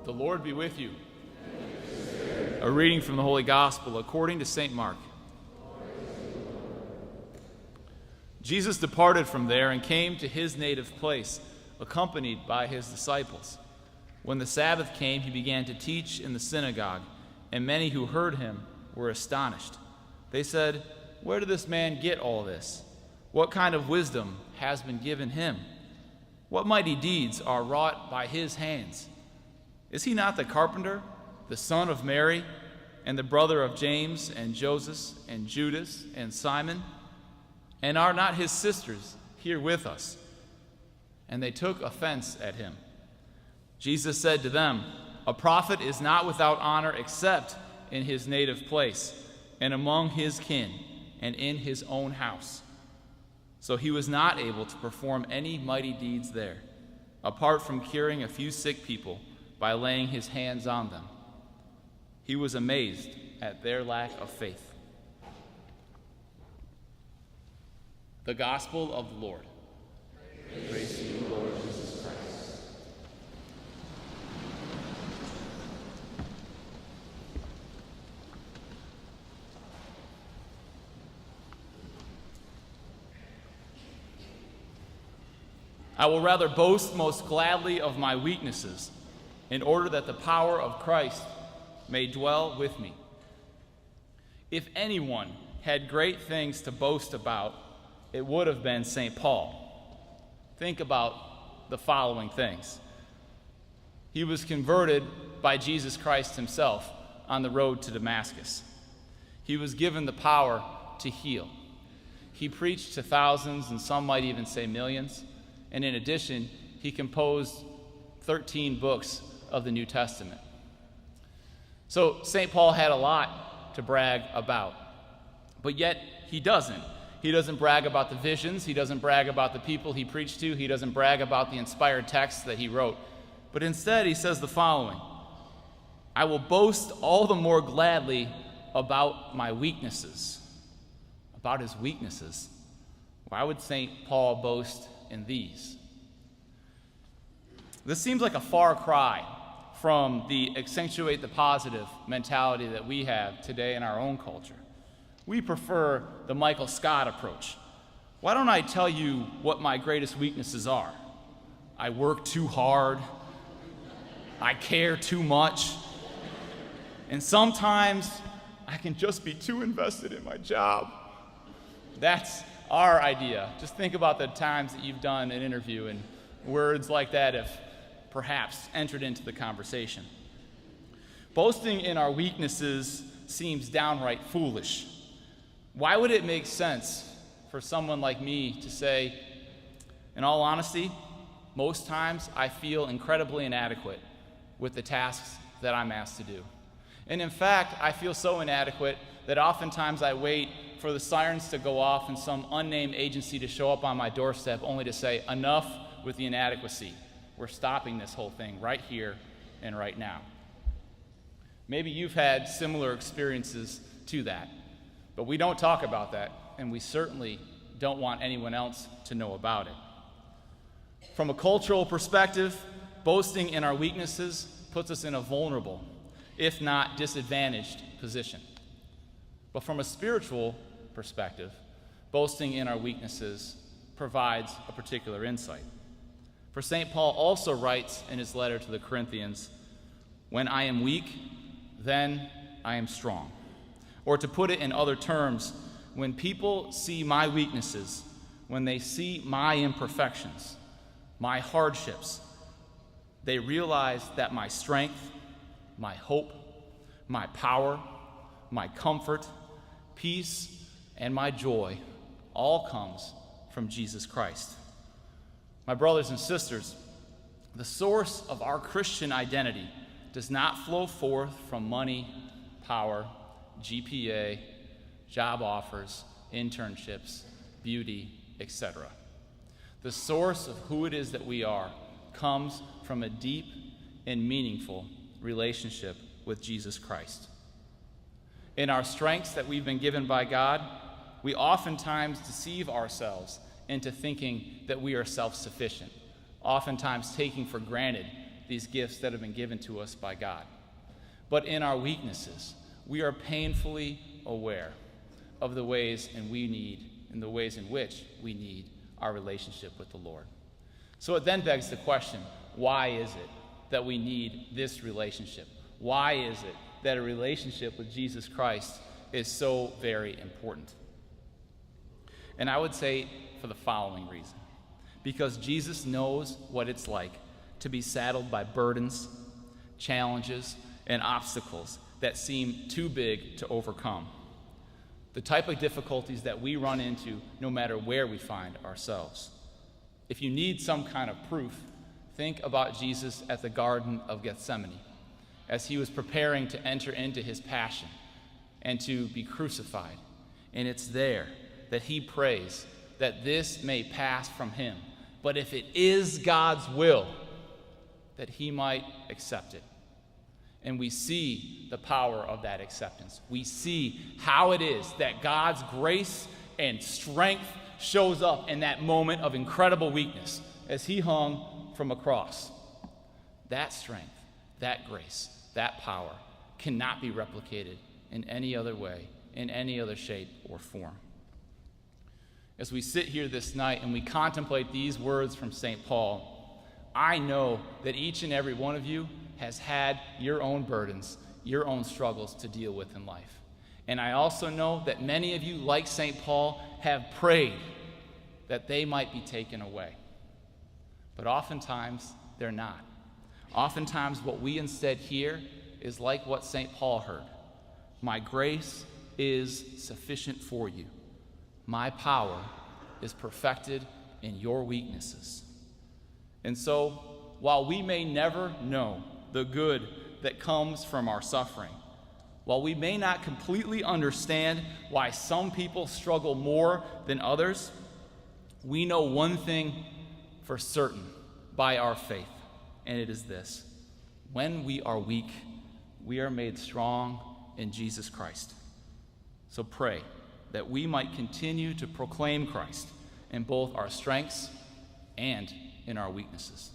The Lord be with you. A reading from the Holy Gospel according to St. Mark. Jesus departed from there and came to his native place, accompanied by his disciples. When the Sabbath came, he began to teach in the synagogue, and many who heard him were astonished. They said, "Where did this man get all this? What kind of wisdom has been given him? What mighty deeds are wrought by his hands? Is he not the carpenter, the son of Mary, and the brother of James and Joseph and Judas and Simon? And are not his sisters here with us?" And they took offense at him. Jesus said to them, "A prophet is not without honor except in his native place, and among his kin, and in his own house." So he was not able to perform any mighty deeds there, apart from curing a few sick people by laying his hands on them. He was amazed at their lack of faith. The Gospel of the Lord. Praise to you, Lord Jesus Christ. I will rather boast most gladly of my weaknesses, in order that the power of Christ may dwell with me. If anyone had great things to boast about, it would have been St. Paul. Think about the following things. He was converted by Jesus Christ himself on the road to Damascus. He was given the power to heal. He preached to thousands, and some might even say millions. And in addition, he composed 13 books of the New Testament. So St. Paul had a lot to brag about, but yet he doesn't. He doesn't brag about the visions. He doesn't brag about the people he preached to. He doesn't brag about the inspired texts that he wrote. But instead, he says the following: "I will boast all the more gladly about my weaknesses." About his weaknesses. Why would St. Paul boast in these? This seems like a far cry from the accentuate the positive mentality that we have today in our own culture. We prefer the Michael Scott approach. Why don't I tell you what my greatest weaknesses are? I work too hard, I care too much, and sometimes I can just be too invested in my job. That's our idea. Just think about the times that you've done an interview and words like that have perhaps entered into the conversation. Boasting in our weaknesses seems downright foolish. Why would it make sense for someone like me to say, in all honesty, most times I feel incredibly inadequate with the tasks that I'm asked to do. And in fact, I feel so inadequate that oftentimes I wait for the sirens to go off and some unnamed agency to show up on my doorstep only to say, "Enough with the inadequacy. We're stopping this whole thing right here and right now." Maybe you've had similar experiences to that, but we don't talk about that, and we certainly don't want anyone else to know about it. From a cultural perspective, boasting in our weaknesses puts us in a vulnerable, if not disadvantaged, position. But from a spiritual perspective, boasting in our weaknesses provides a particular insight. For St. Paul also writes in his letter to the Corinthians, "When I am weak, then I am strong." Or to put it in other terms, when people see my weaknesses, when they see my imperfections, my hardships, they realize that my strength, my hope, my power, my comfort, peace, and my joy all comes from Jesus Christ. My brothers and sisters, the source of our Christian identity does not flow forth from money, power, GPA, job offers, internships, beauty, etc. The source of who it is that we are comes from a deep and meaningful relationship with Jesus Christ. In our strengths that we've been given by God, we oftentimes deceive ourselves into thinking that we are self-sufficient, oftentimes taking for granted these gifts that have been given to us by God. But in our weaknesses, we are painfully aware of the ways in which we need our relationship with the Lord. So it then begs the question, why is it that we need this relationship? Why is it that a relationship with Jesus Christ is so very important? And I would say for the following reason. Because Jesus knows what it's like to be saddled by burdens, challenges, and obstacles that seem too big to overcome. The type of difficulties that we run into no matter where we find ourselves. If you need some kind of proof, think about Jesus at the Garden of Gethsemane as he was preparing to enter into his passion and to be crucified. And it's there that he prays that this may pass from him, but if it is God's will, that he might accept it. And we see the power of that acceptance. We see how it is that God's grace and strength shows up in that moment of incredible weakness as he hung from a cross. That strength, that grace, that power cannot be replicated in any other way, in any other shape or form. As we sit here this night and we contemplate these words from St. Paul, I know that each and every one of you has had your own burdens, your own struggles to deal with in life. And I also know that many of you, like St. Paul, have prayed that they might be taken away. But oftentimes, they're not. Oftentimes, what we instead hear is like what St. Paul heard. My grace is sufficient for you. My power is perfected in your weaknesses. And so, while we may never know the good that comes from our suffering, while we may not completely understand why some people struggle more than others, we know one thing for certain by our faith, and it is this: when we are weak, we are made strong in Jesus Christ. So pray that we might continue to proclaim Christ in both our strengths and in our weaknesses.